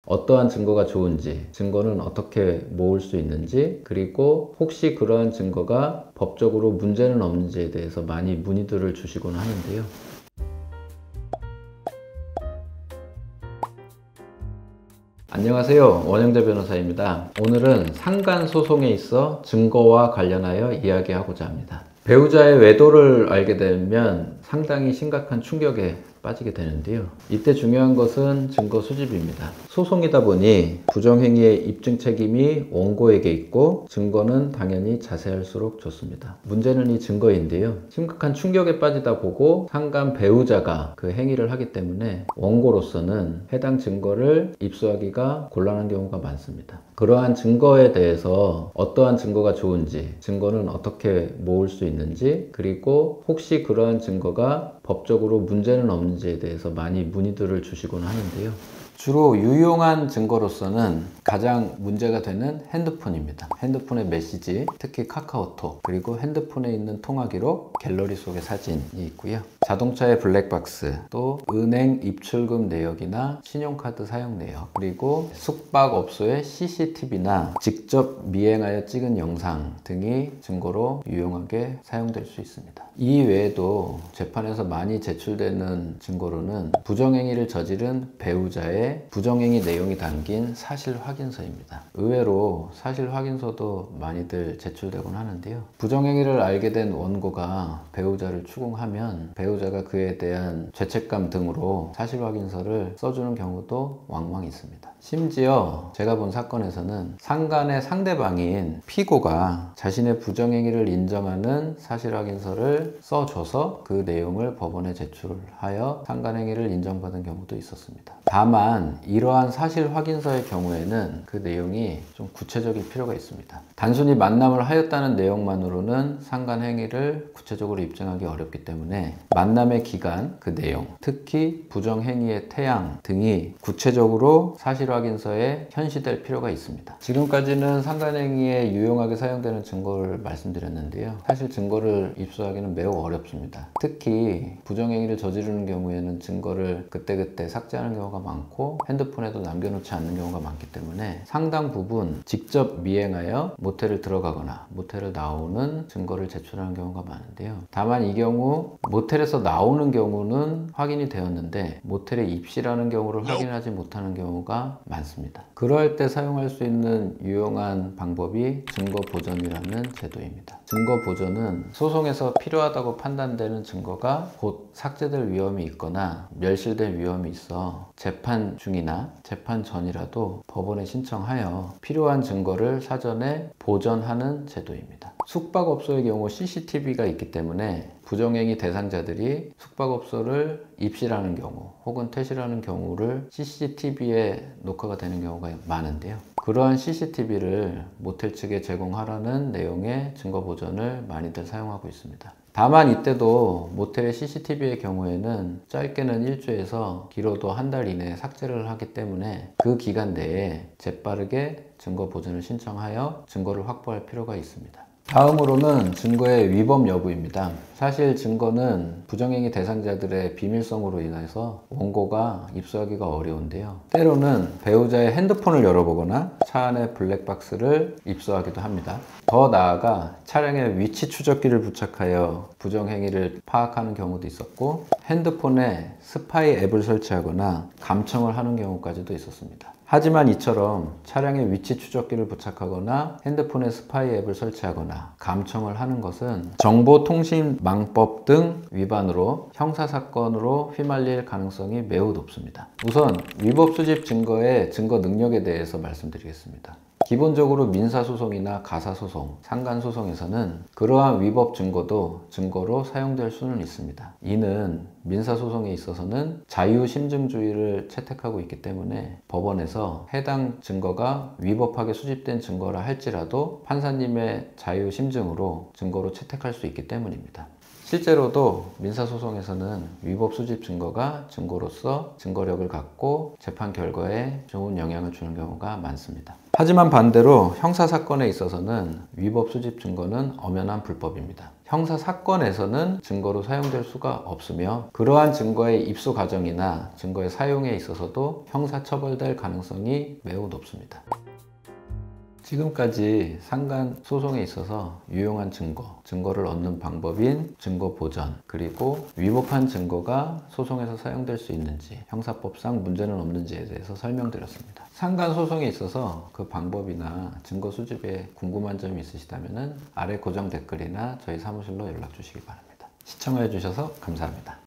어떠한 증거가 좋은지, 증거는 어떻게 모을 수 있는지, 그리고 혹시 그러한 증거가 법적으로 문제는 없는지에 대해서 많이 문의들을 주시곤 하는데요. 안녕하세요. 원영재 변호사입니다. 오늘은 상간소송에 있어 증거와 관련하여 이야기하고자 합니다. 배우자의 외도를 알게 되면 상당히 심각한 충격에 빠지게 되는데요. 이때 중요한 것은 증거 수집입니다. 소송이다 보니 부정행위의 입증 책임이 원고에게 있고 증거는 당연히 자세할수록 좋습니다. 문제는 이 증거인데요. 심각한 충격에 빠지다 보고 상간 배우자가 그 행위를 하기 때문에 원고로서는 해당 증거를 입수하기가 곤란한 경우가 많습니다. 그러한 증거에 대해서 어떠한 증거가 좋은지, 증거는 어떻게 모을 수 있는지, 그리고 혹시 그러한 증거가 법적으로 문제는 없는지에 대해서 많이 문의들을 주시곤 하는데요. 주로 유용한 증거로서는 가장 문제가 되는 핸드폰입니다. 핸드폰의 메시지, 특히 카카오톡, 그리고 핸드폰에 있는 통화 기록, 갤러리 속의 사진이 있고요. 자동차의 블랙박스, 또 은행 입출금 내역이나 신용카드 사용 내역, 그리고 숙박업소의 CCTV나 직접 미행하여 찍은 영상 등이 증거로 유용하게 사용될 수 있습니다. 이 외에도 재판에서 많이 제출되는 증거로는 부정행위를 저지른 배우자의 부정행위 내용이 담긴 사실 확인서입니다. 의외로 사실 확인서도 많이들 제출되곤 하는데요. 부정행위를 알게 된 원고가 배우자를 추궁하면 배우자가 그에 대한 죄책감 등으로 사실 확인서를 써주는 경우도 왕왕 있습니다. 심지어 제가 본 사건에서는 상간의 상대방인 피고가 자신의 부정행위를 인정하는 사실 확인서를 써줘서 그 내용을 법원에 제출하여 상간행위를 인정받은 경우도 있었습니다. 다만 이러한 사실 확인서의 경우에는 그 내용이 좀 구체적일 필요가 있습니다. 단순히 만남을 하였다는 내용만으로는 상간행위를 구체적으로 입증하기 어렵기 때문에 만남의 기간, 그 내용, 특히 부정행위의 태양 등이 구체적으로 사실 확인서에 현시될 필요가 있습니다. 지금까지는 상간행위에 유용하게 사용되는 증거를 말씀드렸는데요. 사실 증거를 입수하기는 매우 어렵습니다. 특히 부정행위를 저지르는 경우에는 증거를 그때그때 삭제하는 경우가 많고 핸드폰에도 남겨놓지 않는 경우가 많기 때문에 상당 부분 직접 미행하여 모텔을 들어가거나 모텔을 나오는 증거를 제출하는 경우가 많은데요. 다만 이 경우 모텔에서 나오는 경우는 확인이 되었는데 모텔에 입실하는 경우를 확인하지 못하는 경우가 많습니다. 그럴 때 사용할 수 있는 유용한 방법이 증거 보전이라는 제도입니다. 증거 보전은 소송에서 필요하다고 판단되는 증거가 곧 삭제될 위험이 있거나 멸실될 위험이 있어 재판 중이나 재판 전이라도 법원에 신청하여 필요한 증거를 사전에 보전하는 제도입니다. 숙박업소의 경우 CCTV가 있기 때문에 부정행위 대상자들이 숙박업소를 입실하는 경우 혹은 퇴실하는 경우를 CCTV에 녹화가 되는 경우가 많은데요. 그러한 CCTV를 모텔 측에 제공하라는 내용의 증거 보전을 많이들 사용하고 있습니다. 다만 이때도 모텔의 CCTV의 경우에는 짧게는 일주에서 길어도 한 달 이내에 삭제를 하기 때문에 그 기간 내에 재빠르게 증거 보전을 신청하여 증거를 확보할 필요가 있습니다. 다음으로는 증거의 위법 여부입니다. 사실 증거는 부정행위 대상자들의 비밀성으로 인해서 원고가 입수하기가 어려운데요. 때로는 배우자의 핸드폰을 열어보거나 차 안의 블랙박스를 입수하기도 합니다. 더 나아가 차량에 위치 추적기를 부착하여 부정행위를 파악하는 경우도 있었고 핸드폰에 스파이 앱을 설치하거나 감청을 하는 경우까지도 있었습니다. 하지만 이처럼 차량에 위치 추적기를 부착하거나 핸드폰에 스파이 앱을 설치하거나 감청을 하는 것은 정보통신망법 등 위반으로 형사사건으로 휘말릴 가능성이 매우 높습니다. 우선 위법 수집 증거의 증거 능력에 대해서 말씀드리겠습니다. 기본적으로 민사소송이나 가사소송, 상간소송에서는 그러한 위법 증거도 증거로 사용될 수는 있습니다. 이는 민사소송에 있어서는 자유심증주의를 채택하고 있기 때문에 법원에서 해당 증거가 위법하게 수집된 증거라 할지라도 판사님의 자유심증으로 증거로 채택할 수 있기 때문입니다. 실제로도 민사소송에서는 위법 수집 증거가 증거로서 증거력을 갖고 재판 결과에 좋은 영향을 주는 경우가 많습니다. 하지만 반대로 형사사건에 있어서는 위법 수집 증거는 엄연한 불법입니다. 형사사건에서는 증거로 사용될 수가 없으며 그러한 증거의 입수 과정이나 증거의 사용에 있어서도 형사처벌될 가능성이 매우 높습니다. 지금까지 상간 소송에 있어서 유용한 증거를 얻는 방법인 증거 보전, 그리고 위법한 증거가 소송에서 사용될 수 있는지, 형사법상 문제는 없는지에 대해서 설명드렸습니다. 상간 소송에 있어서 그 방법이나 증거 수집에 궁금한 점이 있으시다면 아래 고정 댓글이나 저희 사무실로 연락 주시기 바랍니다. 시청해 주셔서 감사합니다.